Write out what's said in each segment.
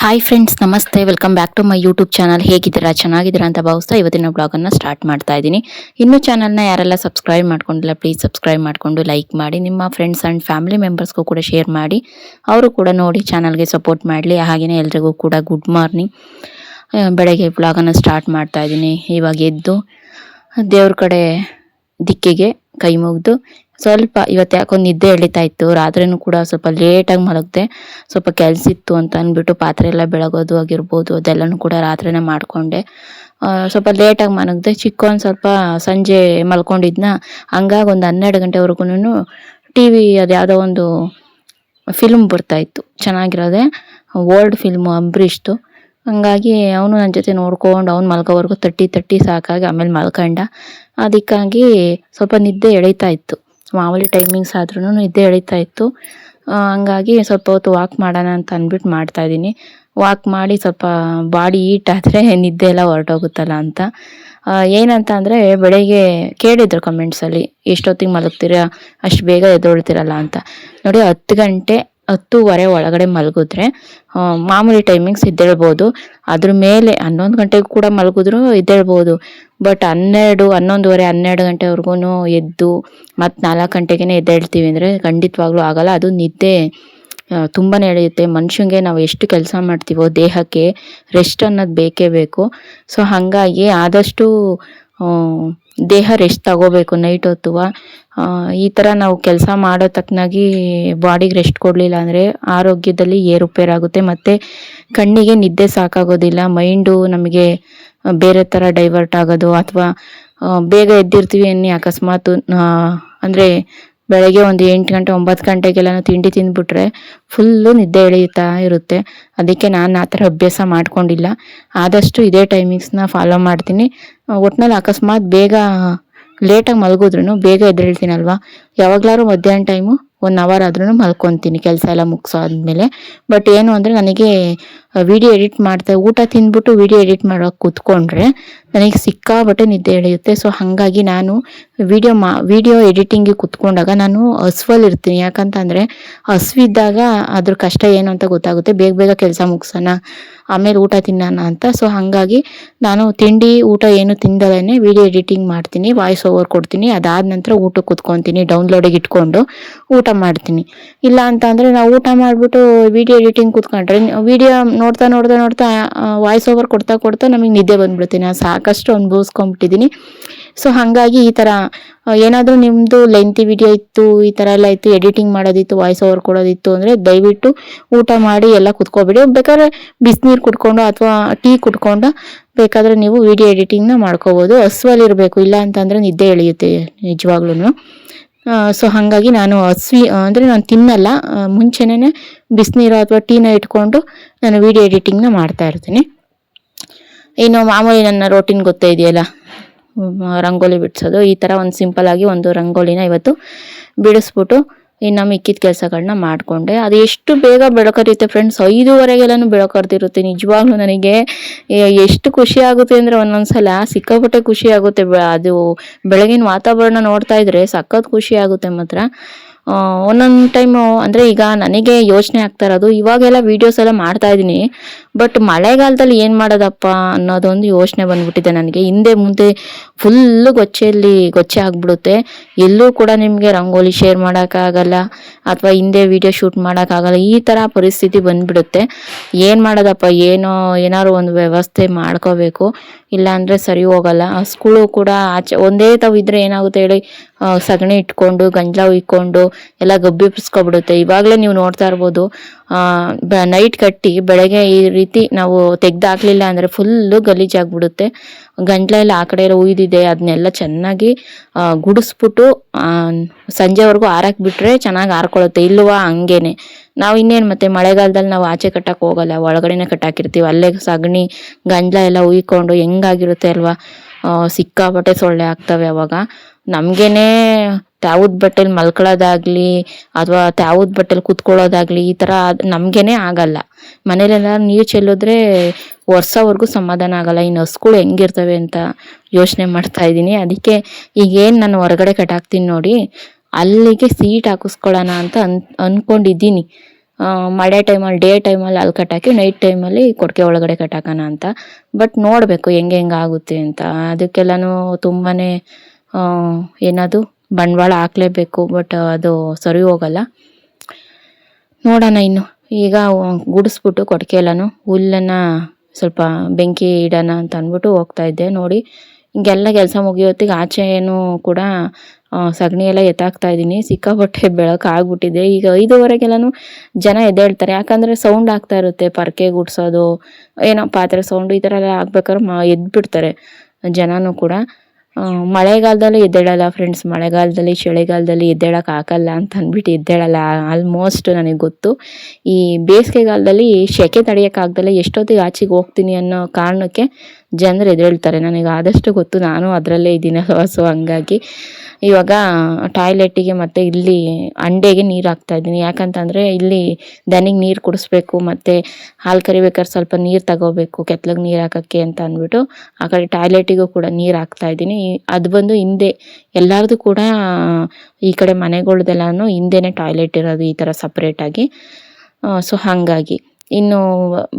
Hi friends, ನಮಸ್ತೆ. Welcome back to my YouTube channel. ಹೇಗಿದ್ದೀರಾ? ಚೆನ್ನಾಗಿದ್ದೀರಾ ಅಂತ ಭಾವಿಸ್ತಾ ಇವತ್ತಿನ ಬ್ಲಾಗನ್ನು ಸ್ಟಾರ್ಟ್ ಮಾಡ್ತಾ ಇದ್ದೀನಿ. ಇನ್ನೂ ಚಾನಲ್ನ ಯಾರೆಲ್ಲ ಸಬ್ಸ್ಕ್ರೈಬ್ ಮಾಡ್ಕೊಂಡಿಲ್ಲ, ಪ್ಲೀಸ್ ಸಬ್ಸ್ಕ್ರೈಬ್ ಮಾಡಿಕೊಂಡು ಲೈಕ್ ಮಾಡಿ. ನಿಮ್ಮ ಫ್ರೆಂಡ್ಸ್ ಆ್ಯಂಡ್ ಫ್ಯಾಮಿಲಿ ಮೆಂಬರ್ಸ್ಗೂ ಕೂಡ ಶೇರ್ ಮಾಡಿ, ಅವರು ಕೂಡ ನೋಡಿ ಚಾನಲ್ಗೆ ಸಪೋರ್ಟ್ ಮಾಡಲಿ. ಹಾಗೆಯೇ ಎಲ್ರಿಗೂ ಕೂಡ ಗುಡ್ ಮಾರ್ನಿಂಗ್. ಬೆಳಗ್ಗೆ ಬ್ಲಾಗನ್ನು ಸ್ಟಾರ್ಟ್ ಮಾಡ್ತಾ ಇದ್ದೀನಿ. ಇವಾಗ ಎದ್ದು ದೇವ್ರ ಕಡೆ ದಿಕ್ಕಿಗೆ ಕೈ ಮುಗಿದು ಸ್ವಲ್ಪ ಇವತ್ತು ಯಾಕೋ ನಿದ್ದೆ ಎಳಿತಾ ಇತ್ತು. ರಾತ್ರಿನೂ ಕೂಡ ಸ್ವಲ್ಪ ಲೇಟಾಗಿ ಮಲಗಿದೆ. ಸ್ವಲ್ಪ ಕೆಲಸ ಇತ್ತು ಅಂತ ಅಂದ್ಬಿಟ್ಟು ಪಾತ್ರೆ ಎಲ್ಲ ಬೆಳಗೋದು ಆಗಿರ್ಬೋದು, ಅದೆಲ್ಲನೂ ಕೂಡ ರಾತ್ರಿನೇ ಮಾಡಿಕೊಂಡೆ. ಸ್ವಲ್ಪ ಲೇಟಾಗಿ ಮಲಗಿದೆ. ಚಿಕ್ಕವನು ಸ್ವಲ್ಪ ಸಂಜೆ ಮಲ್ಕೊಂಡಿದ್ನ. ಹಂಗಾಗಿ ಒಂದು 12 ಗಂಟೆವರೆಗೂ ಟಿ ವಿ ಅದು ಯಾವುದೋ ಒಂದು ಫಿಲ್ಮ್ ಬರ್ತಾಯಿತ್ತು, ಚೆನ್ನಾಗಿರೋದೆ, ಓಲ್ಡ್ ಫಿಲ್ಮು, ಅಂಬರೀಷ್ದು. ಹಂಗಾಗಿ ಅವನು ನನ್ನ ಜೊತೆ ನೋಡ್ಕೊಂಡು ಅವ್ನು ಮಲ್ಗೋವರೆಗೂ ತಟ್ಟಿ ಸಾಕಾಗಿ ಆಮೇಲೆ ಮಲ್ಕೊಂಡ. ಅದಕ್ಕಾಗಿ ಸ್ವಲ್ಪ ನಿದ್ದೆ ಎಳೀತಾ ಇತ್ತು. ಮಾಮೂಲಿ ಟೈಮಿಂಗ್ಸ್ ಆದ್ರೂ ನಿದ್ದೆ ಎಳೀತಾ ಇತ್ತು. ಹಂಗಾಗಿ ಸ್ವಲ್ಪ ಹೊತ್ತು ವಾಕ್ ಮಾಡೋಣ ಅಂತ ಅಂದ್ಬಿಟ್ಟು ಮಾಡ್ತಾಯಿದ್ದೀನಿ. ವಾಕ್ ಮಾಡಿ ಸ್ವಲ್ಪ ಬಾಡಿ ಹೀಟ್ ಆದರೆ ನಿದ್ದೆ ಎಲ್ಲ ಹೊರಟೋಗುತ್ತಲ್ಲ ಅಂತ. ಏನಂತ ಅಂದರೆ, ಬೆಳಗ್ಗೆ ಕೇಳಿದ್ರು ಕಮೆಂಟ್ಸಲ್ಲಿ, ಎಷ್ಟೊತ್ತಿಗೆ ಮಲಗ್ತೀರಾ, ಅಷ್ಟು ಬೇಗ ಎದ್ದೇಳ್ತೀರಲ್ಲ ಅಂತ. ನೋಡಿ, 10:30 ಒಳಗಡೆ ಮಲಗಿದ್ರೆ ಮಾಮೂಲಿ ಟೈಮಿಂಗ್ಸ್ ಎದ್ದೇಳ್ಬೋದು. ಅದ್ರ ಮೇಲೆ 11 ಗಂಟೆಗೆ ಕೂಡ ಮಲಗಿದ್ರು ಎದ್ದೇಳ್ಬೋದು. ಬಟ್ 11:30 ಗಂಟೆವರೆಗೂ ಎದ್ದು ಮತ್ತು 4 ಗಂಟೆಗೆ ಎದ್ದೇಳ್ತೀವಿ ಅಂದರೆ ಖಂಡಿತವಾಗ್ಲೂ ಆಗಲ್ಲ. ಅದು ನಿದ್ದೆ ತುಂಬಾ ಎಳೆಯುತ್ತೆ. ಮನುಷ್ಯಂಗೆ ನಾವು ಎಷ್ಟು ಕೆಲಸ ಮಾಡ್ತೀವೋ ದೇಹಕ್ಕೆ ರೆಸ್ಟ್ ಅನ್ನೋದು ಬೇಕೇ ಬೇಕು. ಸೊ ಹಾಗಾಗಿ ಆದಷ್ಟು ದೇಹ ರೆಸ್ಟ್ ತಗೋಬೇಕು ನೈಟ್ ಹೊತ್ತು. ಈ ಥರ ನಾವು ಕೆಲಸ ಮಾಡೋ ತಕ್ಕನಾಗಿ ಬಾಡಿಗೆ ರೆಸ್ಟ್ ಕೊಡಲಿಲ್ಲ ಅಂದರೆ ಆರೋಗ್ಯದಲ್ಲಿ ಏರುಪೇರಾಗುತ್ತೆ. ಮತ್ತು ಕಣ್ಣಿಗೆ ನಿದ್ದೆ ಸಾಕಾಗೋದಿಲ್ಲ. ಮೈಂಡು ನಮಗೆ ಬೇರೆ ಥರ ಡೈವರ್ಟ್ ಆಗೋದು, ಅಥವಾ ಬೇಗ ಎದ್ದಿರ್ತೀವಿ ಅನ್ನಿ ಅಕಸ್ಮಾತ್ ಅಂದರೆ ಬೆಳಗ್ಗೆ ಒಂದು 8 ಗಂಟೆ 9 ಗಂಟೆಗೆಲ್ಲ ತಿಂಡಿ ತಿಂದ್ಬಿಟ್ರೆ ಫುಲ್ಲು ನಿದ್ದೆ ಎಳೆಯುತ್ತಾ ಇರುತ್ತೆ. ಅದಕ್ಕೆ ನಾನು ಆ ಥರ ಅಭ್ಯಾಸ ಮಾಡ್ಕೊಂಡಿಲ್ಲ. ಆದಷ್ಟು ಇದೇ ಟೈಮಿಂಗ್ಸ್ನ ಫಾಲೋ ಮಾಡ್ತೀನಿ. ಒಟ್ನಲ್ಲಿ ಅಕಸ್ಮಾತ್ ಬೇಗ ಲೇಟಾಗಿ ಮಲಗಿದ್ರೂ ಬೇಗ ಎದ್ದೇಳ್ತೀನಲ್ವ, ಯಾವಾಗಲಾದ್ರೂ ಮಧ್ಯಾಹ್ನ ಟೈಮು 1 ಅವರ್ ಆದ್ರೂ ಮಲ್ಕೊತೀನಿ ಕೆಲಸ ಎಲ್ಲ ಮುಗಿಸೋದ್ಮೇಲೆ. ಬಟ್ ಏನು ಅಂದರೆ, ನನಗೆ ವಿಡಿಯೋ ಎಡಿಟ್ ಊಟ ತಿಂದ್ಬಿಟ್ಟು ವಿಡಿಯೋ ಎಡಿಟ್ ಮಾಡೋಕೆ ಕೂತ್ಕೊಂಡ್ರೆ ನನಗೆ ಸಿಕ್ಕಾಬಟ್ಟೆ ನಿದ್ದೆ ಎಳೆಯುತ್ತೆ. ಸೊ ಹಾಗಾಗಿ ನಾನು ವಿಡಿಯೋ ಎಡಿಟಿಂಗಿಗೆ ಕೂತ್ಕೊಂಡಾಗ ನಾನು ಹಸ್ವಲ್ಲಿರ್ತೀನಿ. ಯಾಕಂತಂದರೆ ಹಸ್ವಿದ್ದಾಗ ಅದ್ರ ಕಷ್ಟ ಏನು ಅಂತ ಗೊತ್ತಾಗುತ್ತೆ. ಬೇಗ ಕೆಲಸ ಮುಗಿಸೋಣ, ಆಮೇಲೆ ಊಟ ತಿನ್ನೋಣ ಅಂತ. ಸೊ ಹಾಗಾಗಿ ನಾನು ತಿಂಡಿ ಊಟ ಏನು ತಿಂದಲೇ ವಿಡಿಯೋ ಎಡಿಟಿಂಗ್ ಮಾಡ್ತೀನಿ, ವಾಯ್ಸ್ ಓವರ್ ಕೊಡ್ತೀನಿ. ಅದಾದ ನಂತರ ಊಟಕ್ಕೆ ಕೂತ್ಕೊತೀನಿ, ಡೌನ್ಲೋಡಿಗೆ ಇಟ್ಕೊಂಡು ಊಟ ಮಾಡ್ತೀನಿ. ಇಲ್ಲ ಅಂತ ಅಂದರೆ ನಾವು ಊಟ ಮಾಡಿಬಿಟ್ಟು ವಿಡಿಯೋ ಎಡಿಟಿಂಗ್ ಕೂತ್ಕೊಂಡ್ರೆ ವಿಡಿಯೋ ನೋಡ್ತಾ ವಾಯ್ಸ್ ಓವರ್ ಕೊಡ್ತಾ ನಮಗೆ ನಿದ್ದೆ ಬಂದ್ಬಿಡುತ್ತೆ. ನಾನು ಸಾಕಷ್ಟು ಅನುಭವಿಸ್ಕೊಂಬಿಟ್ಟಿದ್ದೀನಿ. ಸೊ ಹಾಗಾಗಿ ಈ ಥರ ಏನಾದರೂ ನಿಮ್ಮದು ಲೆಂತಿ ವಿಡಿಯೋ ಇತ್ತು, ಈ ಥರ ಎಲ್ಲ ಇತ್ತು, ಎಡಿಟಿಂಗ್ ಮಾಡೋದಿತ್ತು, ವಾಯ್ಸ್ ಓವರ್ ಕೊಡೋದಿತ್ತು ಅಂದರೆ ದಯವಿಟ್ಟು ಊಟ ಮಾಡಿ ಎಲ್ಲ ಕುತ್ಕೊಬೇಡಿ. ಬೇಕಾದ್ರೆ ಬಿಸಿನೀರು ಕುಡ್ಕೊಂಡು ಅಥವಾ ಟೀ ಕುಡ್ಕೊಂಡು ಬೇಕಾದರೆ ನೀವು ವಿಡಿಯೋ ಎಡಿಟಿಂಗ್ನ ಮಾಡ್ಕೋಬೋದು. ಹಸ್ವಲ್ಲಿರಬೇಕು, ಇಲ್ಲ ಅಂತಂದರೆ ನಿದ್ದೆ ಎಳೆಯುತ್ತೆ ನಿಜವಾಗ್ಲೂ. ಸೊ ಹಾಗಾಗಿ ನಾನು ಅಂದರೆ ನಾನು ತಿನ್ನಲ್ಲ, ಮುಂಚೆನೇ ಬಿಸಿನೀರು ಅಥವಾ ಟೀನ ಇಟ್ಕೊಂಡು ನಾನು ವಿಡಿಯೋ ಎಡಿಟಿಂಗ್ನ ಮಾಡ್ತಾ ಇರ್ತೀನಿ. ಇನ್ನು ಮಾಮೂಲಿ ನನ್ನ ರೋಟೀನ್ ಗೊತ್ತೇ ಇದೆಯಲ್ಲ, ರಂಗೋಲಿ ಬಿಡಿಸೋದು. ಈ ಥರ ಒಂದು ಸಿಂಪಲ್ಲಾಗಿ ಒಂದು ರಂಗೋಲಿನ ಇವತ್ತು ಬಿಡಿಸ್ಬಿಟ್ಟು ಇನ್ನು ಮಿಕ್ಕಿದ ಕೆಲಸಗಳನ್ನ ಮಾಡಿಕೊಂಡೆ. ಅದು ಎಷ್ಟು ಬೇಗ ಬೆಳಕರಿಯುತ್ತೆ ಫ್ರೆಂಡ್ಸ್, 5:30ಗೆಲ್ಲನೂ ಬೆಳಕರ್ದಿರುತ್ತೆ. ನಿಜವಾಗ್ಲೂ ನನಗೆ ಎಷ್ಟು ಖುಷಿ ಆಗುತ್ತೆ ಅಂದರೆ ಒಂದೊಂದ್ಸಲ ಸಿಕ್ಕಾಪಟ್ಟೆ ಖುಷಿ ಆಗುತ್ತೆ. ಅದು ಬೆಳಗಿನ ವಾತಾವರಣ ನೋಡ್ತಾ ಇದ್ರೆ ಸಖತ್ ಖುಷಿ ಆಗುತ್ತೆ ಮಾತ್ರ. ಒಂದೊಂದು ಟೈಮು ಅಂದರೆ ಈಗ ನನಗೆ ಯೋಚನೆ ಆಗ್ತಾ ಇರೋದು, ಇವಾಗೆಲ್ಲ ವೀಡಿಯೋಸ್ ಎಲ್ಲ ಮಾಡ್ತಾ ಇದ್ದೀನಿ, ಬಟ್ ಮಳೆಗಾಲದಲ್ಲಿ ಏನು ಮಾಡೋದಪ್ಪ ಅನ್ನೋದೊಂದು ಯೋಚನೆ ಬಂದ್ಬಿಟ್ಟಿದೆ ನನಗೆ. ಹಿಂದೆ ಮುಂದೆ ಫುಲ್ಲು ಗೊಚ್ಚೆ ಆಗ್ಬಿಡುತ್ತೆ. ಎಲ್ಲೂ ಕೂಡ ನಿಮಗೆ ರಂಗೋಲಿ ಶೇರ್ ಮಾಡೋಕ್ಕಾಗಲ್ಲ, ಅಥವಾ ಹಿಂದೆ ವಿಡಿಯೋ ಶೂಟ್ ಮಾಡೋಕ್ಕಾಗಲ್ಲ. ಈ ಥರ ಪರಿಸ್ಥಿತಿ ಬಂದ್ಬಿಡುತ್ತೆ. ಏನು ಮಾಡೋದಪ್ಪ, ಏನಾದ್ರು ಒಂದು ವ್ಯವಸ್ಥೆ ಮಾಡ್ಕೋಬೇಕು, ಇಲ್ಲಾಂದರೆ ಸರಿ ಹೋಗಲ್ಲ. ಸ್ಕೂಲು ಕೂಡ ಆಚೆ ಒಂದೇ ಇದ್ರೆ ಏನಾಗುತ್ತೆ ಹೇಳಿ, ಸಗಣಿ ಇಟ್ಕೊಂಡು ಗಂಜಲ ಉಯ್ಕೊಂಡು ಎಲ್ಲ ಗಬ್ಬೆಬ್ಬಿಸ್ಕೊಬಿಡುತ್ತೆ. ಇವಾಗಲೇ ನೀವು ನೋಡ್ತಾ ಇರ್ಬೋದು, ನೈಟ್ ಕಟ್ಟಿ ಬೆಳಗ್ಗೆ ಈ ರೀತಿ ನಾವು ತೆಗ್ದಾಕ್ಲಿಲ್ಲ ಅಂದರೆ ಫುಲ್ಲು ಗಲೀಜಾಗ್ಬಿಡುತ್ತೆ. ಗಂಜಲ ಎಲ್ಲ ಆ ಕಡೆ ಎಲ್ಲ ಉಯ್ದಿದೆ, ಅದನ್ನೆಲ್ಲ ಚೆನ್ನಾಗಿ ಗುಡಿಸ್ಬಿಟ್ಟು ಸಂಜೆವರೆಗೂ ಆರಾಕ್ಬಿಟ್ರೆ ಚೆನ್ನಾಗಿ ಆರ್ಕೊಳ್ಳುತ್ತೆ. ಇಲ್ವಾ ಹಂಗೇನೆ ನಾವು ಇನ್ನೇನು ಮತ್ತೆ ಮಳೆಗಾಲದಲ್ಲಿ ನಾವು ಆಚೆ ಕಟ್ಟಕ್ಕೆ ಹೋಗಲ್ಲ, ಒಳಗಡೆನೆ ಕಟ್ಟಾಕಿರ್ತೀವಿ. ಅಲ್ಲೇ ಸಗಣಿ ಗಂಜಲ ಎಲ್ಲ ಉಯ್ಕೊಂಡು ಹೆಂಗಾಗಿರುತ್ತೆ ಅಲ್ವಾ. ಸಿಕ್ಕಾಪಟ್ಟೆ ಸೊಳ್ಳೆ ಆಗ್ತವೆ ಅವಾಗ. ನಮಗೇನೆ ತ್ಯಾವದ ಬಟ್ಟೆಲಿ ಮಲ್ಕೊಳ್ಳೋದಾಗ್ಲಿ ಅಥವಾ ತ್ಯಾವದ ಬಟ್ಟೆಲಿ ಕೂತ್ಕೊಳ್ಳೋದಾಗ್ಲಿ ಈ ಥರ ನಮಗೇನೆ ಆಗಲ್ಲ. ಮನೇಲೆಲ್ಲ ನೀರು ಚೆಲ್ಲಿದ್ರೆ ವರ್ಷವರೆಗೂ ಸಮಾಧಾನ ಆಗಲ್ಲ. ಇನ್ನು ಹಸುಗಳು ಹೆಂಗಿರ್ತವೆ ಅಂತ ಯೋಚನೆ ಮಾಡ್ತಾ ಇದ್ದೀನಿ. ಅದಕ್ಕೆ ಈಗೇನು ನಾನು ಹೊರಗಡೆ ಕಟ್ಟಾಕ್ತೀನಿ ನೋಡಿ, ಅಲ್ಲಿಗೆ ಸೀಟ್ ಹಾಕಿಸ್ಕೊಳ್ಳೋಣ ಅಂತ ಅನ್ಕೊಂಡಿದ್ದೀನಿ. ಮಳೆ ಟೈಮಲ್ಲಿ ಡೇ ಟೈಮಲ್ಲಿ ಅಲ್ಲಿ ಕಟ್ಟಾಕಿ ನೈಟ್ ಟೈಮಲ್ಲಿ ಕೊಟ್ಟಿಗೆ ಒಳಗಡೆ ಕಟ್ಟಾಕೋಣ ಅಂತ. ಬಟ್ ನೋಡಬೇಕು ಹೆಂಗೆ ಆಗುತ್ತೆ ಅಂತ. ಅದಕ್ಕೆಲ್ಲನೂ ತುಂಬಾ ಏನದು ಬಂಡವಾಳ ಹಾಕಲೇಬೇಕು. ಬಟ್ ಅದು ಸರಿ ಹೋಗಲ್ಲ. ನೋಡೋಣ ಇನ್ನು. ಈಗ ಗುಡಿಸ್ಬಿಟ್ಟು ಕೊಟ್ಟಿಗೆ ಎಲ್ಲನೂ ಹುಲ್ಲನ್ನು ಸ್ವಲ್ಪ ಬೆಂಕಿ ಇಡೋಣ ಅಂತ ಅಂದ್ಬಿಟ್ಟು ಹೋಗ್ತಾ ಇದ್ದೆ. ನೋಡಿ ಹಿಂಗೆಲ್ಲ ಕೆಲಸ ಮುಗಿಯೋತ್ತಿಗೆ ಆಚೆನೂ ಕೂಡ ಸಗಣಿ ಎಲ್ಲ ಎತ್ತಾಕ್ತಾ ಇದ್ದೀನಿ. ಸಿಕ್ಕಾಪಟ್ಟೆ ಬೆಳಕು ಆಗ್ಬಿಟ್ಟಿದೆ. ಈಗ 5:30ಗೆಲ್ಲನೂ ಜನ ಎದ್ದೇಳ್ತಾರೆ. ಯಾಕಂದರೆ ಸೌಂಡ್ ಆಗ್ತಾ ಇರುತ್ತೆ, ಪರ್ಕೆ ಗುಡಿಸೋದು, ಏನೋ ಪಾತ್ರೆ ಸೌಂಡು ಈ ಥರ ಎಲ್ಲ ಆಗ್ಬೇಕಾದ್ರೆ ಎದ್ಬಿಡ್ತಾರೆ ಜನನೂ ಕೂಡ. ಮಳೆಗಾಲದಲ್ಲಿ ಎದ್ದೇಳಲ್ಲ ಫ್ರೆಂಡ್ಸ್. ಮಳೆಗಾಲದಲ್ಲಿ ಚಳಿಗಾಲದಲ್ಲಿ ಎದ್ದೇಳಕ್ಕೆ ಆಗಲ್ಲ ಅಂತ ಅಂದ್ಬಿಟ್ಟು ಎದ್ದೇಳಲ್ಲ ಆಲ್ಮೋಸ್ಟ್, ನನಗೆ ಗೊತ್ತು. ಈ ಬೇಸಿಗೆಗಾಲದಲ್ಲಿ ಸೆಕೆ ತಡೆಯೋಕ್ಕಾಗ್ದಲ್ಲ ಎಷ್ಟೊತ್ತಿಗೆ ಆಚೆಗೆ ಹೋಗ್ತೀನಿ ಅನ್ನೋ ಕಾರಣಕ್ಕೆ ಜನರು ಎದ್ದೇಳ್ತಾರೆ. ನನಗೆ ಆದಷ್ಟು ಗೊತ್ತು, ನಾನು ಅದರಲ್ಲೇ ಇದ್ದೀನಿ. ಸೊ ಹಂಗಾಗಿ ಇವಾಗ ಟಾಯ್ಲೆಟಿಗೆ ಮತ್ತು ಇಲ್ಲಿ ಅಂಡೆಗೆ ನೀರು ಹಾಕ್ತಾಯಿದ್ದೀನಿ. ಯಾಕಂತಂದರೆ ಇಲ್ಲಿ ದನಿಗೆ ನೀರು ಕುಡಿಸ್ಬೇಕು, ಮತ್ತು ಹಾಲು ಕರಿಬೇಕಾದ್ರೆ ಸ್ವಲ್ಪ ನೀರು ತಗೋಬೇಕು ಕೆತ್ಲಿಗೆ ನೀರು ಹಾಕೋಕ್ಕೆ ಅಂತ ಅಂದ್ಬಿಟ್ಟು ಆ ಕಡೆ ಟಾಯ್ಲೆಟಿಗೂ ಕೂಡ ನೀರು ಹಾಕ್ತಾಯಿದ್ದೀನಿ. ಅದು ಬಂದು ಹಿಂದೆ ಎಲ್ಲರದು ಕೂಡ ಈ ಕಡೆ ಮನೆಗಳ್ದೆಲ್ಲನೂ ಹಿಂದೆನೇ ಟಾಯ್ಲೆಟ್ ಇರೋದು ಈ ಥರ ಸಪ್ರೇಟಾಗಿ. ಸೊ ಹಾಗಾಗಿ ಇನ್ನು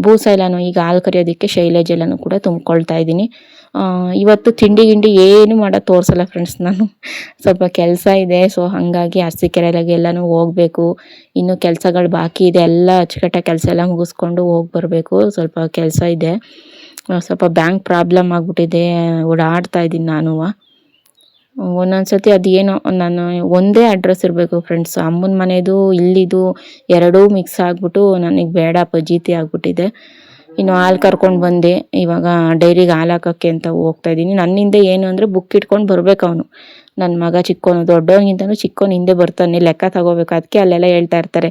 ಬೂಸ ಎಲ್ಲನೂ ಈಗ ಹಾಲು ಕರಿಯೋದಕ್ಕೆ ಶೈಲೇಜ್ ಎಲ್ಲನೂ ಕೂಡ ತುಂಬ್ಕೊಳ್ತಾ ಇದ್ದೀನಿ. ಇವತ್ತು ತಿಂಡಿ ಗಿಂಡಿ ಏನು ಮಾಡೋದು ತೋರಿಸಲ್ಲ ಫ್ರೆಂಡ್ಸ್ ನಾನು. ಸ್ವಲ್ಪ ಕೆಲಸ ಇದೆ. ಸೊ ಹಾಗಾಗಿ ಅರಸೀಕೆರೆಗೆಲ್ಲನೂ ಹೋಗಬೇಕು. ಇನ್ನೂ ಕೆಲಸಗಳು ಬಾಕಿ ಇದೆ. ಎಲ್ಲ ಅಚ್ಚುಕಟ್ಟಾಗಿ ಕೆಲಸ ಎಲ್ಲ ಮುಗಿಸ್ಕೊಂಡು ಹೋಗಿ ಬರಬೇಕು. ಸ್ವಲ್ಪ ಕೆಲಸ ಇದೆ. ಸ್ವಲ್ಪ ಬ್ಯಾಂಕ್ ಪ್ರಾಬ್ಲಮ್ ಆಗಿಬಿಟ್ಟಿದೆ. ಓಡಾಡ್ತಾ ಇದ್ದೀನಿ ನಾನು. ಒಂದೊಂದು ಸತಿ ಅದೇನೋ ನಾನು ಒಂದೇ ಅಡ್ರೆಸ್ ಇರಬೇಕು ಫ್ರೆಂಡ್ಸ್. ಅಮ್ಮನ ಮನೆದು ಇಲ್ಲಿದು ಎರಡೂ ಮಿಕ್ಸ್ ಆಗಿಬಿಟ್ಟು ನನಗೆ ಬೇಡ ಫಜೀತಿ ಆಗಿಬಿಟ್ಟಿದೆ. ಇನ್ನು ಹಾಲು ಕರ್ಕೊಂಡು ಬಂದೆ. ಇವಾಗ ಡೈರಿಗೆ ಹಾಲು ಹಾಕೋಕ್ಕೆ ಅಂತ ಹೋಗ್ತಾಯಿದ್ದೀನಿ. ನನ್ನಿಂದ ಏನು ಅಂದರೆ ಬುಕ್ ಇಟ್ಕೊಂಡು ಬರಬೇಕು ಅವನು. ನನ್ನ ಮಗ ಚಿಕ್ಕವನು, ದೊಡ್ಡವನಿಗಿಂತನೂ ಚಿಕ್ಕವನು ಹಿಂದೆ ಬರ್ತಾನೆ. ಲೆಕ್ಕ ತಗೋಬೇಕು. ಅದಕ್ಕೆ ಅಲ್ಲೆಲ್ಲ ಹೇಳ್ತಾ ಇರ್ತಾರೆ,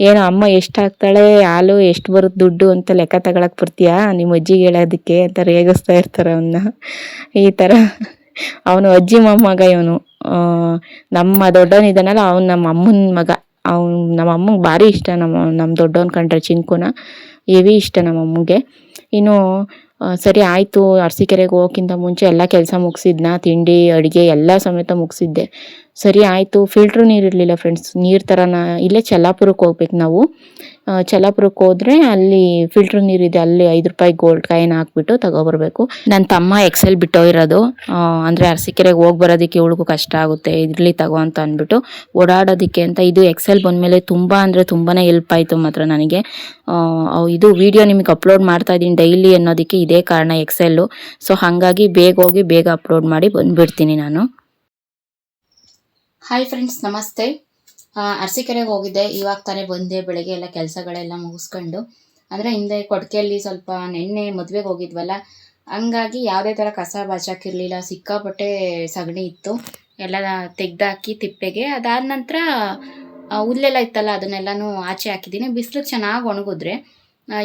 ಏನು ಅಮ್ಮ ಎಷ್ಟು ಹಾಕ್ತಾಳೆ ಹಾಲು, ಎಷ್ಟು ಬರುತ್ತೆ ದುಡ್ಡು ಅಂತ ಲೆಕ್ಕ ತಗೊಳಕ್ಕೆ ಬರ್ತೀಯಾ ನಿಮ್ಮ ಅಜ್ಜಿಗೆ ಹೇಳೋದಕ್ಕೆ ಅಂತ ರೇಗಿಸ್ತಾ ಇರ್ತಾರೆ ಅವನ್ನ. ಈ ಥರ ಅವನು ಅಜ್ಜಿ ಮೊಮ್ಮಗ ಇವನು. ನಮ್ಮ ದೊಡ್ಡವನಿದ್ದಾನಲ್ಲ ಅವ್ನು ನಮ್ಮ ಅಮ್ಮನ ಮಗ. ಅವ್ನು ನಮ್ಮ ಅಮ್ಮಂಗೆ ಭಾರಿ ಇಷ್ಟ. ನಮ್ಮ ದೊಡ್ಡವನ ಕಂಡ್ರೆ ಚಿಂಕುನ ಹೆವಿ ಇಷ್ಟ ನಮ್ಮ ಅಮ್ಮಗೆ. ಇನ್ನು ಸರಿ ಆಯಿತು. ಅರಸೀಕೆರೆಗೆ ಹೋಗೋಕ್ಕಿಂತ ಮುಂಚೆ ಎಲ್ಲ ಕೆಲಸ ಮುಗಿಸಿದ್ನ, ತಿಂಡಿ ಅಡುಗೆ ಎಲ್ಲ ಸಮೇತ ಮುಗಿಸಿದ್ದೆ. ಸರಿ ಆಯಿತು. ಫಿಲ್ಟ್ರ್ ನೀರು ಇರಲಿಲ್ಲ ಫ್ರೆಂಡ್ಸ್. ನೀರು ಥರನ ಇಲ್ಲೇ ಚೆಲ್ಲಾಪುರಕ್ಕೆ ಹೋಗ್ಬೇಕು ನಾವು. ಚೆಲ್ಲಾಪುರಕ್ಕೆ ಹೋದರೆ ಅಲ್ಲಿ ಫಿಲ್ಟ್ರ್ ನೀರಿದೆ. ಅಲ್ಲಿ 5 ರೂಪಾಯಿ ಗೋಲ್ಡ್ ಕಾಯಿನ್ ಹಾಕ್ಬಿಟ್ಟು ತಗೊಬರ್ಬೇಕು. ನನ್ನ ತಮ್ಮ ಎಕ್ಸೆಲ್ ಬಿಟ್ಟೋಗಿರೋದು. ಅಂದರೆ ಅರಸೀಕೆರೆಗೆ ಹೋಗಿ ಬರೋದಕ್ಕೆ ಇವಳಿಗೂ ಕಷ್ಟ ಆಗುತ್ತೆ, ಇರಲಿ ತಗೋ ಅಂತ ಅಂದ್ಬಿಟ್ಟು ಓಡಾಡೋದಕ್ಕೆ ಅಂತ. ಇದು ಎಕ್ಸೆಲ್ ಬಂದಮೇಲೆ ತುಂಬ ಅಂದರೆ ತುಂಬಾ ಹೆಲ್ಪ್ ಆಯಿತು ಮಾತ್ರ ನನಗೆ. ಇದು ವಿಡಿಯೋ ನಿಮಗೆ ಅಪ್ಲೋಡ್ ಮಾಡ್ತಾ ಇದ್ದೀನಿ ಡೈಲಿ ಅನ್ನೋದಕ್ಕೆ ಇದೇ ಕಾರಣ, ಎಕ್ಸೆಲ್ಲು. ಸೊ ಹಾಗಾಗಿ ಬೇಗ ಹೋಗಿ ಬೇಗ ಅಪ್ಲೋಡ್ ಮಾಡಿ ಬಂದುಬಿಡ್ತೀನಿ ನಾನು. ಹಾಯ್ ಫ್ರೆಂಡ್ಸ್, ನಮಸ್ತೆ. ಅರಸೀಕೆರೆಗೆ ಹೋಗಿದ್ದೆ. ಇವಾಗ ತಾನೇ ಬಂದೆ. ಬೆಳಗ್ಗೆ ಎಲ್ಲ ಕೆಲಸಗಳೆಲ್ಲ ಮುಗಿಸ್ಕೊಂಡು, ಅಂದರೆ ಹಿಂದೆ ಕೊಡ್ಕೆಯಲ್ಲಿ ಸ್ವಲ್ಪ ನೆನ್ನೆ ಮದುವೆಗೆ ಹೋಗಿದ್ವಲ್ಲ, ಹಂಗಾಗಿ ಯಾವುದೇ ಥರ ಕಸ ಬಾಚಾಕಿರಲಿಲ್ಲ. ಸಿಕ್ಕಾಪಟ್ಟೆ ಸಗಣಿ ಇತ್ತು. ಎಲ್ಲ ತೆಗ್ದಾಕಿ ತಿಪ್ಪೆಗೆ. ಅದಾದ ನಂತರ ಹುಲ್ಲೆಲ್ಲ ಇತ್ತಲ್ಲ ಅದನ್ನೆಲ್ಲನೂ ಆಚೆ ಹಾಕಿದ್ದೀನಿ. ಬಿಸಿಲು ಚೆನ್ನಾಗಿ ಒಣಗಿದ್ರೆ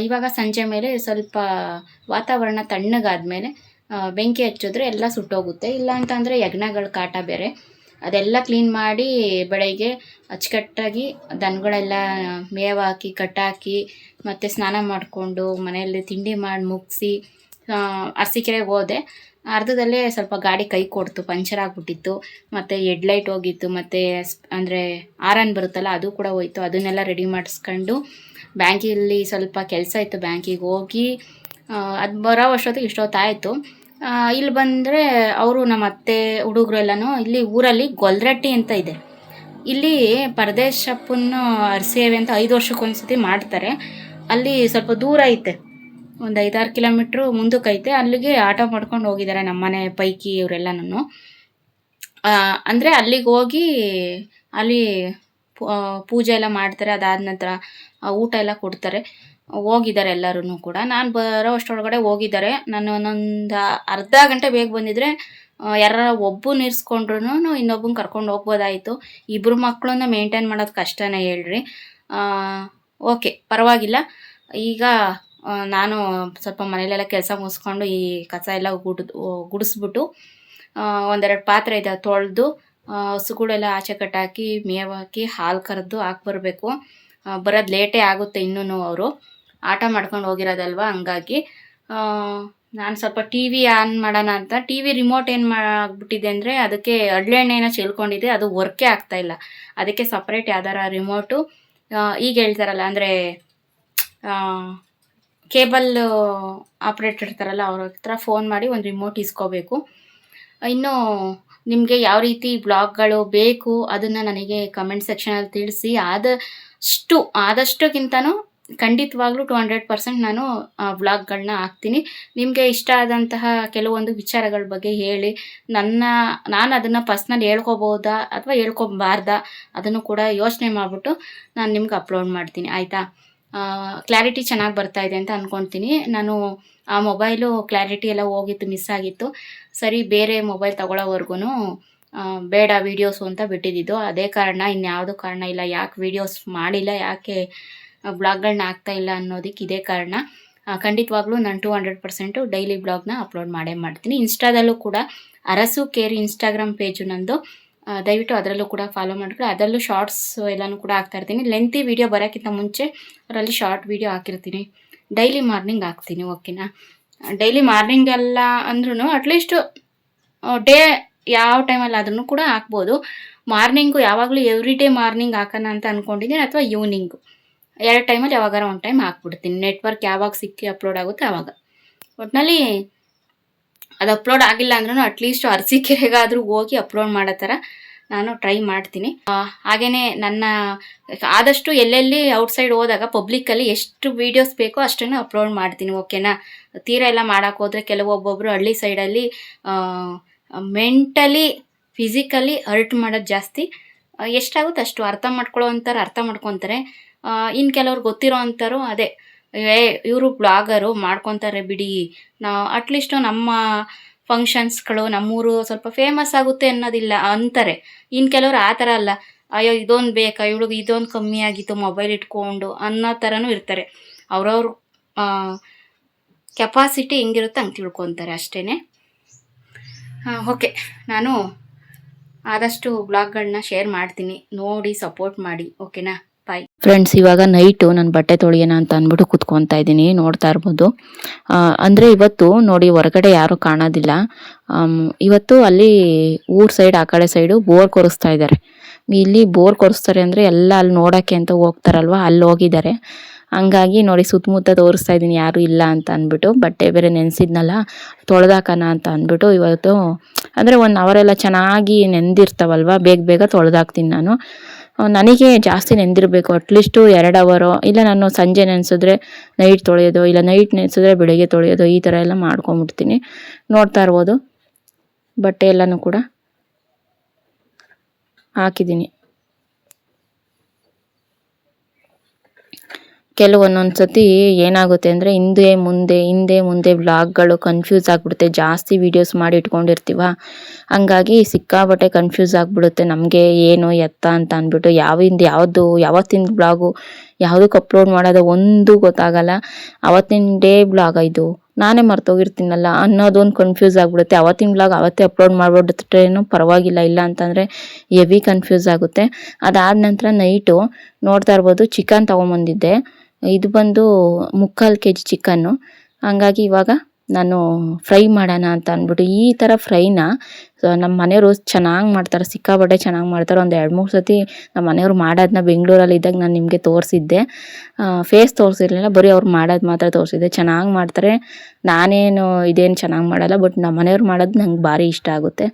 ಇವಾಗ ಸಂಜೆ ಮೇಲೆ ಸ್ವಲ್ಪ ವಾತಾವರಣ ತಣ್ಣಗಾದ್ಮೇಲೆ ಬೆಂಕಿ ಹಚ್ಚಿದ್ರೆ ಎಲ್ಲ ಸುಟ್ಟೋಗುತ್ತೆ. ಇಲ್ಲ ಅಂತಂದರೆ ಯಜ್ಞಗಳ ಕಾಟ ಬೇರೆ. ಅದೆಲ್ಲ ಕ್ಲೀನ್ ಮಾಡಿ ಬೆಳಗ್ಗೆ ಅಚ್ಚುಕಟ್ಟಾಗಿ ದನಗಳೆಲ್ಲ ಮೇವು ಹಾಕಿ ಕಟ್ಟಾಕಿ ಮತ್ತು ಸ್ನಾನ ಮಾಡಿಕೊಂಡು ಮನೆಯಲ್ಲಿ ತಿಂಡಿ ಮಾಡಿ ಮುಗಿಸಿ ಅರಸೀಕೆರೆಗೆ ಹೋದೆ. ಅರ್ಧದಲ್ಲೇ ಸ್ವಲ್ಪ ಗಾಡಿ ಕೈ ಕೊಡ್ತು, ಪಂಚರ್ ಆಗಿಬಿಟ್ಟಿತ್ತು. ಮತ್ತು ಹೆಡ್ಲೈಟ್ ಹೋಗಿತ್ತು, ಮತ್ತು ಅಂದರೆ ಆರನ್ ಬರುತ್ತಲ್ಲ ಅದು ಕೂಡ ಹೋಯ್ತು. ಅದನ್ನೆಲ್ಲ ರೆಡಿ ಮಾಡಿಸ್ಕೊಂಡು ಬ್ಯಾಂಕಲ್ಲಿ ಸ್ವಲ್ಪ ಕೆಲಸ ಇತ್ತು. ಬ್ಯಾಂಕಿಗೆ ಹೋಗಿ ಅದು ಬರೋ ಅಷ್ಟೊತ್ತಿಗೆ ಇಷ್ಟೊತ್ತಾಯಿತು. ಇಲ್ಲಿ ಬಂದರೆ ಅವರು ನಮ್ಮ ಅತ್ತೆ ಹುಡುಗರು ಎಲ್ಲನೂ ಇಲ್ಲಿ ಊರಲ್ಲಿ ಗೊಲ್ರಟ್ಟಿ ಅಂತ ಇದೆ. ಇಲ್ಲಿ ಪರದೇಶಪ್ಪನ ಅರಸೇವೆ ಅಂತ 5 ವರ್ಷಕ್ಕೊಂದ್ಸತಿ ಮಾಡ್ತಾರೆ. ಅಲ್ಲಿ ಸ್ವಲ್ಪ ದೂರ ಐತೆ, ಒಂದು 5-6 ಕಿಲೋಮೀಟ್ರು ಮುಂದಕ್ಕೆ ಐತೆ. ಅಲ್ಲಿಗೆ ಆಟೋ ಮಾಡ್ಕೊಂಡು ಹೋಗಿದ್ದಾರೆ ನಮ್ಮನೆ ಪೈಕಿ ಇವರೆಲ್ಲನೂ. ಅಂದರೆ ಅಲ್ಲಿಗೆ ಹೋಗಿ ಅಲ್ಲಿ ಪೂಜೆ ಎಲ್ಲ ಮಾಡ್ತಾರೆ. ಅದಾದ ನಂತರ ಊಟ ಎಲ್ಲ ಕೊಡ್ತಾರೆ. ಹೋಗಿದ್ದಾರೆ ಎಲ್ಲರೂ ಕೂಡ. ನಾನು ಬರೋ ಅಷ್ಟರೊಳಗಡೆ ಹೋಗಿದ್ದಾರೆ. ನಾನು ಒಂದೊಂದು ಅರ್ಧ ಗಂಟೆ ಬೇಗ ಬಂದಿದ್ದರೆ ಯಾರು ಒಬ್ಬನ ಇರಿಸ್ಕೊಂಡ್ರು ಇನ್ನೊಬ್ಬನ ಕರ್ಕೊಂಡು ಹೋಗ್ಬೋದಾಯಿತು. 2 ಮಕ್ಕಳನ್ನ ಮೇಂಟೈನ್ ಮಾಡೋದು ಕಷ್ಟನೇ ಹೇಳ್ರಿ. ಓಕೆ, ಪರವಾಗಿಲ್ಲ. ಈಗ ನಾನು ಸ್ವಲ್ಪ ಮನೇಲೆಲ್ಲ ಕೆಲಸ ಮುಗಿಸ್ಕೊಂಡು ಈ ಕಸ ಎಲ್ಲ ಗುಡಿಸ್ಬಿಟ್ಟು ಒಂದೆರಡು ಪಾತ್ರೆ ಇದೆ ತೊಳೆದು ಹಸುಗಳೆಲ್ಲ ಆಚೆ ಕಟ್ಟಾಕಿ ಮೇವು ಹಾಕಿ ಹಾಲು ಕರೆದು ಹಾಕ್ಬರ್ಬೇಕು. ಬರೋದು ಲೇಟೇ ಆಗುತ್ತೆ. ಇನ್ನೂ ಅವರು ಆಟ ಮಾಡ್ಕೊಂಡು ಹೋಗಿರೋದಲ್ವ, ಹಂಗಾಗಿ ನಾನು ಸ್ವಲ್ಪ ಟಿ ವಿ ಆನ್ ಮಾಡೋಣ ಅಂತ. ಟಿ ವಿ ರಿಮೋಟ್ ಏನು ಆಗ್ಬಿಟ್ಟಿದೆ ಅಂದರೆ ಅದಕ್ಕೆ ಅಡ್ಲೆಣ್ಣೆನ ಚೆಲ್ಕೊಂಡಿದೆ, ಅದು ವರ್ಕೇ ಆಗ್ತಾಯಿಲ್ಲ. ಅದಕ್ಕೆ ಸಪ್ರೇಟ್ ಯಾವ್ದಾರ ರಿಮೋಟು ಈಗ ಹೇಳ್ತಾರಲ್ಲ ಅಂದರೆ ಕೇಬಲ್ ಆಪ್ರೇಟರ್ ಇರ್ತಾರಲ್ಲ ಅವ್ರ ಹತ್ರ ಫೋನ್ ಮಾಡಿ ಒಂದು ರಿಮೋಟ್ ಇಸ್ಕೋಬೇಕು. ಇನ್ನು ನಿಮಗೆ ಯಾವ ರೀತಿ ಬ್ಲಾಗ್ಗಳು ಬೇಕು ಅದನ್ನು ನನಗೆ ಕಮೆಂಟ್ ಸೆಕ್ಷನಲ್ಲಿ ತಿಳಿಸಿ. ಆದಷ್ಟುಗಿಂತನೂ ಖಂಡಿತವಾಗ್ಲೂ 200% ನಾನು ವ್ಲಾಗ್ಗಳನ್ನ ಹಾಕ್ತೀನಿ. ನಿಮಗೆ ಇಷ್ಟ ಆದಂತಹ ಕೆಲವೊಂದು ವಿಚಾರಗಳ ಬಗ್ಗೆ ಹೇಳಿ. ನಾನು ಅದನ್ನು ಪರ್ಸ್ನಲ್ ಹೇಳ್ಕೊಬೋದಾ ಅಥವಾ ಹೇಳ್ಕೊಬಾರ್ದಾ ಅದನ್ನು ಕೂಡ ಯೋಚನೆ ಮಾಡಿಬಿಟ್ಟು ನಾನು ನಿಮ್ಗೆ ಅಪ್ಲೋಡ್ ಮಾಡ್ತೀನಿ, ಆಯಿತಾ? ಕ್ಲಾರಿಟಿ ಚೆನ್ನಾಗಿ ಬರ್ತಾ ಇದೆ ಅಂತ ಅಂದ್ಕೊಳ್ತೀನಿ. ನಾನು ಆ ಮೊಬೈಲು ಕ್ಲಾರಿಟಿ ಎಲ್ಲ ಹೋಗಿತ್ತು, ಮಿಸ್ ಆಗಿತ್ತು. ಸರಿ, ಬೇರೆ ಮೊಬೈಲ್ ತೊಗೊಳ್ಳೋವರೆಗೂ ಬೇಡ ವೀಡಿಯೋಸು ಅಂತ ಬಿಟ್ಟಿದ್ದು. ಅದೇ ಕಾರಣ, ಇನ್ಯಾವುದು ಕಾರಣ ಇಲ್ಲ. ಯಾಕೆ ವೀಡಿಯೋಸ್ ಮಾಡಿಲ್ಲ, ಯಾಕೆ ಬ್ಲಾಗ್ಗಳನ್ನ ಆಗ್ತಾ ಇಲ್ಲ ಅನ್ನೋದಕ್ಕೆ ಇದೇ ಕಾರಣ. ಖಂಡಿತವಾಗ್ಲೂ ನಾನು 200% ಡೈಲಿ ಬ್ಲಾಗ್ನ ಅಪ್ಲೋಡ್ ಮಾಡೇ ಮಾಡ್ತೀನಿ. ಇನ್ಸ್ಟಾದಲ್ಲೂ ಕೂಡ ಅರಸು ಕೇರಿ ಇನ್ಸ್ಟಾಗ್ರಾಮ್ ಪೇಜು ನಂದು, ದಯವಿಟ್ಟು ಅದರಲ್ಲೂ ಕೂಡ ಫಾಲೋ ಮಾಡ್ಕೊಳ್ಳಿ. ಅದರಲ್ಲೂ ಶಾರ್ಟ್ಸ್ ಎಲ್ಲನೂ ಕೂಡ ಹಾಕ್ತಾಯಿರ್ತೀನಿ. ಲೆಂತಿ ವೀಡಿಯೋ ಬರೋಕ್ಕಿಂತ ಮುಂಚೆ ಅದರಲ್ಲಿ ಶಾರ್ಟ್ ವೀಡಿಯೋ ಹಾಕಿರ್ತೀನಿ. ಡೈಲಿ ಮಾರ್ನಿಂಗ್ ಹಾಕ್ತೀನಿ, ಓಕೆನಾ? ಡೈಲಿ ಮಾರ್ನಿಂಗ್ ಎಲ್ಲ ಅಂದ್ರೂ ಅಟ್ಲೀಸ್ಟ್ ಡೇ ಯಾವ ಟೈಮಲ್ಲಿ ಆದ್ರೂ ಕೂಡ ಹಾಕ್ಬೋದು. ಮಾರ್ನಿಂಗು ಯಾವಾಗಲೂ ಎವ್ರಿ ಡೇ ಮಾರ್ನಿಂಗ್ ಹಾಕೋಣ ಅಂತ ಅಂದ್ಕೊಂಡಿದ್ದೀನಿ, ಅಥವಾ ಈವ್ನಿಂಗು 2 ಟೈಮಲ್ಲಿ ಯಾವಾಗಾರ ಒಂದು ಟೈಮ್ ಹಾಕ್ಬಿಡ್ತೀನಿ. ನೆಟ್ವರ್ಕ್ ಯಾವಾಗ ಸಿಕ್ಕಿ ಅಪ್ಲೋಡ್ ಆಗುತ್ತೆ ಆವಾಗ. ಒಟ್ಟಿನಲ್ಲಿ ಅದು ಅಪ್ಲೋಡ್ ಆಗಿಲ್ಲ ಅಂದ್ರೂ ಅಟ್ಲೀಸ್ಟ್ ಅರಸೀಕೆರೆಗಾದರೂ ಹೋಗಿ ಅಪ್ಲೋಡ್ ಮಾಡೋ ಥರ ನಾನು ಟ್ರೈ ಮಾಡ್ತೀನಿ. ಹಾಗೆಯೇ ನನ್ನ ಆದಷ್ಟು ಎಲ್ಲೆಲ್ಲಿ ಔಟ್ಸೈಡ್ ಹೋದಾಗ ಪಬ್ಲಿಕ್ಕಲ್ಲಿ ಎಷ್ಟು ವೀಡಿಯೋಸ್ ಬೇಕೋ ಅಷ್ಟನ್ನು ಅಪ್ಲೋಡ್ ಮಾಡ್ತೀನಿ, ಓಕೆನಾ? ತೀರಾ ಎಲ್ಲ ಮಾಡೋಕ್ಕೋದ್ರೆ ಕೆಲವೊಬ್ಬೊಬ್ಬರು ಹಳ್ಳಿ ಸೈಡಲ್ಲಿ ಮೆಂಟಲಿ ಫಿಸಿಕಲಿ ಹರ್ಟ್ ಮಾಡೋದು ಜಾಸ್ತಿ. ಎಷ್ಟಾಗುತ್ತೆ ಅಷ್ಟು ಅರ್ಥ ಮಾಡ್ಕೊತಾರೆ. ಇನ್ನು ಕೆಲವ್ರು ಗೊತ್ತಿರೋ ಅಂಥವ್ರು ಅದೇ ಇವರು ಬ್ಲಾಗರು ಮಾಡ್ಕೊತಾರೆ ಬಿಡಿ, ನಾವು ಅಟ್ಲೀಸ್ಟು ನಮ್ಮ ಫಂಕ್ಷನ್ಸ್ಗಳು ನಮ್ಮೂರು ಸ್ವಲ್ಪ ಫೇಮಸ್ ಆಗುತ್ತೆ ಅನ್ನೋದಿಲ್ಲ ಅಂತಾರೆ. ಇನ್ನು ಕೆಲವರು ಆ ಥರ ಅಲ್ಲ, ಅಯ್ಯೋ ಇದೊಂದು ಬೇಕಾ ಇವಳಿಗೆ, ಇದೊಂದು ಕಮ್ಮಿ ಆಗಿತ್ತು ಮೊಬೈಲ್ ಇಟ್ಕೊಂಡು ಅನ್ನೋ ಥರನೂ ಇರ್ತಾರೆ. ಅವ್ರವ್ರ ಕೆಪಾಸಿಟಿ ಹೆಂಗಿರುತ್ತೆ ಹಂಗೆ ತಿಳ್ಕೊತಾರೆ ಅಷ್ಟೇ. ಓಕೆ, ನಾನು ಆದಷ್ಟು ಬ್ಲಾಗ್ಗಳನ್ನ ಶೇರ್ ಮಾಡ್ತೀನಿ, ನೋಡಿ ಸಪೋರ್ಟ್ ಮಾಡಿ, ಓಕೆನಾ? Bye friends. ಇವಾಗ ನೈಟು ನಾನು ಬಟ್ಟೆ ತೊಳೆಯೋಣ ಅಂತ ಅಂದ್ಬಿಟ್ಟು ಕುತ್ಕೊತಾ ಇದ್ದೀನಿ, ನೋಡ್ತಾ ಇರ್ಬೋದು. ಅಂದರೆ ಇವತ್ತು ನೋಡಿ ಹೊರಗಡೆ ಯಾರೂ ಕಾಣೋದಿಲ್ಲ. ಇವತ್ತು ಅಲ್ಲಿ ಊರ್ ಸೈಡ್ ಆ ಕಡೆ ಸೈಡು ಬೋರ್ ಕೊರೆಸ್ತಾ ಇದ್ದಾರೆ. ಇಲ್ಲಿ ಬೋರ್ ಕೊರೆಸ್ತಾರೆ ಅಂದರೆ ಎಲ್ಲ ಅಲ್ಲಿ ನೋಡೋಕ್ಕೆ ಅಂತ ಹೋಗ್ತಾರಲ್ವ, ಅಲ್ಲಿ ಹೋಗಿದ್ದಾರೆ. ಹಂಗಾಗಿ ನೋಡಿ ಸುತ್ತಮುತ್ತ ತೋರಿಸ್ತಾ ಇದ್ದೀನಿ, ಯಾರೂ ಇಲ್ಲ ಅಂತ ಅಂದ್ಬಿಟ್ಟು. ಬಟ್ಟೆ ಬೇರೆ ನೆನೆಸಿದ್ನಲ್ಲ, ತೊಳೆದಾಕೋಣ ಅಂತ ಅಂದ್ಬಿಟ್ಟು ಇವತ್ತು ಅಂದರೆ 1 ಅವರೆಲ್ಲ ಚೆನ್ನಾಗಿ ನೆಂದಿರ್ತಾವಲ್ವ, ಬೇಗ ಬೇಗ ತೊಳೆದಾಕ್ತೀನಿ ನಾನು. ನನಗೆ ಜಾಸ್ತಿ ನೆಂದಿರಬೇಕು, ಅಟ್ಲೀಸ್ಟು 2 ಅವರೋ, ಇಲ್ಲ ನಾನು ಸಂಜೆ ನೆನೆಸಿದ್ರೆ ನೈಟ್ ತೊಳೆಯೋದು, ಇಲ್ಲ ನೈಟ್ ನೆನೆಸಿದ್ರೆ ಬೆಳಗ್ಗೆ ತೊಳೆಯೋದು, ಈ ಥರ ಎಲ್ಲ ಮಾಡ್ಕೊಂಬಿಡ್ತೀನಿ. ನೋಡ್ತಾ ಇರ್ಬೋದು, ಬಟ್ಟೆ ಎಲ್ಲನೂ ಕೂಡ ಹಾಕಿದ್ದೀನಿ. ಕೆಲವೊಂದೊಂದು ಸತಿ ಏನಾಗುತ್ತೆ ಅಂದರೆ ಹಿಂದೆ ಮುಂದೆ ವ್ಲಾಗ್ಗಳು ಕನ್ಫ್ಯೂಸ್ ಆಗಿಬಿಡುತ್ತೆ. ಜಾಸ್ತಿ ವೀಡಿಯೋಸ್ ಮಾಡಿ ಇಟ್ಕೊಂಡಿರ್ತೀವ, ಹಂಗಾಗಿ ಸಿಕ್ಕಾಬಟ್ಟೆ ಕನ್ಫ್ಯೂಸ್ ಆಗಿಬಿಡುತ್ತೆ ನಮಗೆ, ಏನು ಎತ್ತ ಅಂತ ಅಂದ್ಬಿಟ್ಟು ಯಾವತ್ತಿನ ಬ್ಲಾಗು ಯಾವುದಕ್ಕೆ ಅಪ್ಲೋಡ್ ಮಾಡೋದು ಒಂದು ಗೊತ್ತಾಗಲ್ಲ. ಅವತ್ತಿನ ಡೇ ಬ್ಲಾಗ ಇದು, ನಾನೇ ಮರ್ತೋಗಿರ್ತೀನಲ್ಲ ಅನ್ನೋದೊಂದು ಕನ್ಫ್ಯೂಸ್ ಆಗಿಬಿಡುತ್ತೆ. ಅವತ್ತಿನ ಬ್ಲಾಗ್ ಅವತ್ತೇ ಅಪ್ಲೋಡ್ ಮಾಡಿಬಿಟ್ರೇನು ಪರವಾಗಿಲ್ಲ, ಇಲ್ಲ ಅಂತಂದರೆ ಹೆವಿ ಕನ್ಫ್ಯೂಸ್ ಆಗುತ್ತೆ. ಅದಾದ ನಂತರ ನೈಟು ನೋಡ್ತಾ ಇರ್ಬೋದು, ಚಿಕನ್ ತೊಗೊಂಬಂದಿದ್ದೆ. ಇದು ಬಂದು 3/4 kg ಚಿಕನ್ನು. ಹಂಗಾಗಿ ಇವಾಗ ನಾನು ಫ್ರೈ ಮಾಡೋಣ ಅಂತ ಅಂದ್ಬಿಟ್ಟು ಈ ಥರ ಫ್ರೈನ ನಮ್ಮ ಮನೆಯವರು ಚೆನ್ನಾಗಿ ಮಾಡ್ತಾರೆ, ಸಿಕ್ಕಾಪಟ್ಟೆ ಚೆನ್ನಾಗಿ ಮಾಡ್ತಾರೆ. ಒಂದು 2-3 ಸತಿ ನಮ್ಮ ಮನೆಯವ್ರು ಮಾಡೋದನ್ನ ಬೆಂಗಳೂರಲ್ಲಿ ಇದ್ದಾಗ ನಾನು ನಿಮಗೆ ತೋರಿಸಿದ್ದೆ. ಫೇಸ್ ತೋರಿಸಿರ್ಲಿಲ್ಲ, ಬರೀ ಅವ್ರು ಮಾಡೋದು ಮಾತ್ರ ತೋರಿಸಿದ್ದೆ. ಚೆನ್ನಾಗಿ ಮಾಡ್ತಾರೆ, ನಾನೇನು ಇದೇನು ಚೆನ್ನಾಗಿ ಮಾಡಲ್ಲ, ಬಟ್ ನಮ್ಮ ಮನೆಯವ್ರು ಮಾಡೋದು ನಂಗೆ ಭಾರಿ ಇಷ್ಟ ಆಗುತ್ತೆ.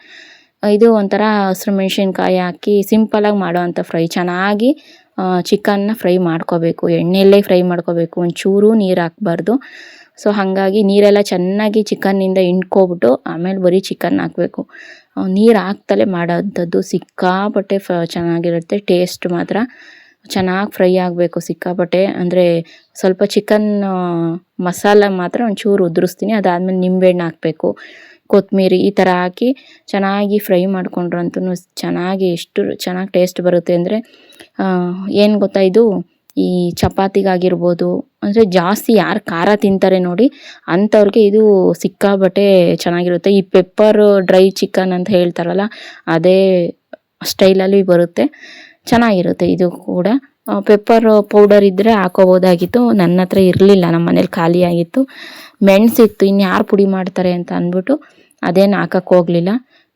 ಇದು ಒಂಥರ ಹಸಿರು ಮೆಣಸಿನ್ಕಾಯಿ ಹಾಕಿ ಸಿಂಪಲಾಗಿ ಮಾಡೋ ಅಂಥ ಫ್ರೈ. ಚೆನ್ನಾಗಿ ಚಿಕನ್ನ ಫ್ರೈ ಮಾಡ್ಕೋಬೇಕು, ಎಣ್ಣೆಯಲ್ಲೇ ಫ್ರೈ ಮಾಡ್ಕೋಬೇಕು, ಒಂಚೂರು ನೀರು ಹಾಕ್ಬಾರ್ದು. ಸೊ ಹಾಗಾಗಿ ನೀರೆಲ್ಲ ಚೆನ್ನಾಗಿ ಚಿಕನ್ನಿಂದ ಹಿಂಡ್ಕೊಬಿಟ್ಟು ಆಮೇಲೆ ಬರೀ ಚಿಕನ್ ಹಾಕಬೇಕು. ನೀರು ಹಾಕ್ತಲೇ ಮಾಡೋವಂಥದ್ದು ಸಿಕ್ಕಾಪಟ್ಟೆ ಚೆನ್ನಾಗಿರುತ್ತೆ. ಟೇಸ್ಟ್ ಮಾತ್ರ ಚೆನ್ನಾಗಿ ಫ್ರೈ ಆಗಬೇಕು ಸಿಕ್ಕಾಪಟ್ಟೆ. ಅಂದರೆ ಸ್ವಲ್ಪ ಚಿಕನ್ ಮಸಾಲ ಮಾತ್ರ ಒಂಚೂರು ಉದುರಿಸ್ತೀನಿ. ಅದಾದಮೇಲೆ ನಿಂಬೆಹಣ್ಣು ಹಾಕಬೇಕು, ಕೊತ್ತಂಬರಿ ಈ ಥರ ಹಾಕಿ ಚೆನ್ನಾಗಿ ಫ್ರೈ ಮಾಡ್ಕೊಂಡ್ರಂತೂ ಚೆನ್ನಾಗಿ ಎಷ್ಟು ಚೆನ್ನಾಗಿ ಟೇಸ್ಟ್ ಬರುತ್ತೆ ಅಂದರೆ, ಏನು ಗೊತ್ತಾ, ಇದು ಈ ಚಪಾತಿಗಾಗಿರ್ಬೋದು, ಅಂದರೆ ಜಾಸ್ತಿ ಯಾರು ಖಾರ ತಿಂತಾರೆ ನೋಡಿ ಅಂಥವ್ರಿಗೆ ಇದು ಸಿಕ್ಕಾಬಟ್ಟೆ ಚೆನ್ನಾಗಿರುತ್ತೆ. ಈ ಪೆಪ್ಪರ್ ಡ್ರೈ ಚಿಕನ್ ಅಂತ ಹೇಳ್ತಾರಲ್ಲ, ಅದೇ ಸ್ಟೈಲಲ್ಲಿ ಬರುತ್ತೆ, ಚೆನ್ನಾಗಿರುತ್ತೆ ಇದು ಕೂಡ. ಪೆಪ್ಪರ್ ಪೌಡರ್ ಇದ್ದರೆ ಹಾಕೋಬೋದಾಗಿತ್ತು, ನನ್ನ ಹತ್ರ ಇರಲಿಲ್ಲ, ನಮ್ಮ ಮನೇಲಿ ಖಾಲಿ ಆಗಿತ್ತು. ಮೆಣಸಿತ್ತು, ಇನ್ಯಾರು ಪುಡಿ ಮಾಡ್ತಾರೆ ಅಂತ ಅಂದ್ಬಿಟ್ಟು ಅದೇನು ಹಾಕಕ್ಕೆ ಹೋಗಲಿಲ್ಲ.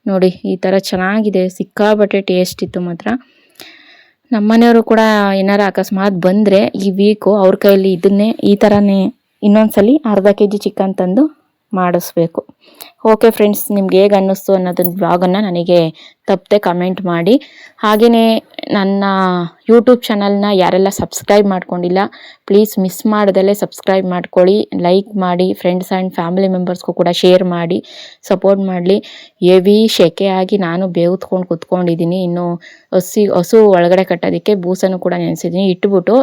ನೋಡಿ ಈ ಥರ ಚೆನ್ನಾಗಿದೆ, ಸಿಕ್ಕಾಬಟ್ಟೆ ಟೇಸ್ಟ್ ಇತ್ತು ಮಾತ್ರ. ನಮ್ಮನೆಯವರು ಕೂಡ ಏನಾರ ಅಕಸ್ಮಾತ್ ಬಂದರೆ ಈ ವೀಕು ಅವ್ರ ಕೈಯಲ್ಲಿ ಇದನ್ನೇ ಈ ಥರನೇ ಇನ್ನೊಂದ್ಸಲಿ ಅರ್ಧ kg ಚಿಕನ್ ತಂದು ಮಾಡಿಸ್ಬೇಕು. ಓಕೆ ಫ್ರೆಂಡ್ಸ್, ನಿಮ್ಗೆ ಹೇಗೆ ಅನ್ನಿಸ್ತು ಅನ್ನೋದನ್ನ ಬ್ಲಾಗನ್ನು ನನಗೆ ತಪ್ಪದೆ ಕಮೆಂಟ್ ಮಾಡಿ. ಹಾಗೆಯೇ ನನ್ನ ಯೂಟ್ಯೂಬ್ ಚಾನಲ್ನ ಯಾರೆಲ್ಲ ಸಬ್ಸ್ಕ್ರೈಬ್ ಮಾಡ್ಕೊಂಡಿಲ್ಲ ಪ್ಲೀಸ್ ಮಿಸ್ ಮಾಡ್ದಲೇ ಸಬ್ಸ್ಕ್ರೈಬ್ ಮಾಡ್ಕೊಳ್ಳಿ, ಲೈಕ್ ಮಾಡಿ, ಫ್ರೆಂಡ್ಸ್ ಆ್ಯಂಡ್ ಫ್ಯಾಮಿಲಿ ಮೆಂಬರ್ಸ್ಗೂ ಕೂಡ ಶೇರ್ ಮಾಡಿ, ಸಪೋರ್ಟ್ ಮಾಡಲಿ. ಹೆವಿ ಶೆಕೆ ಆಗಿ ನಾನು ಬೇವ್ತ್ಕೊಂಡು ಕುತ್ಕೊಂಡಿದ್ದೀನಿ. ಇನ್ನು ಹಸು ಒಳಗಡೆ ಕಟ್ಟೋದಕ್ಕೆ ಬೂಸನ್ನು ಕೂಡ ನೆನೆಸಿದ್ದೀನಿ. ಇಟ್ಬಿಟ್ಟು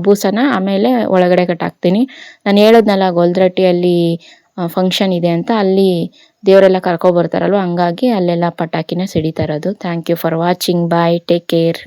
ಬೂಸನ ಆಮೇಲೆ ಒಳಗಡೆ ಕಟ್ಟಾಕ್ತೀನಿ. ನಾನು ಹೇಳೋದ್ನಲ್ಲ ಗೊಲ್ದರಟ್ಟಿಯಲ್ಲಿ ಫಂಕ್ಷನ್ ಇದೆ ಅಂತ, ಅಲ್ಲಿ ದೇವರೆಲ್ಲ ಕರ್ಕೊಬರ್ತಾರಲ್ವ, ಹಂಗಾಗಿ ಅಲ್ಲೆಲ್ಲ ಪಟಾಕಿನ ಸಿಡಿತಾ ಇರೋದು. Thank you for watching. Bye, take care.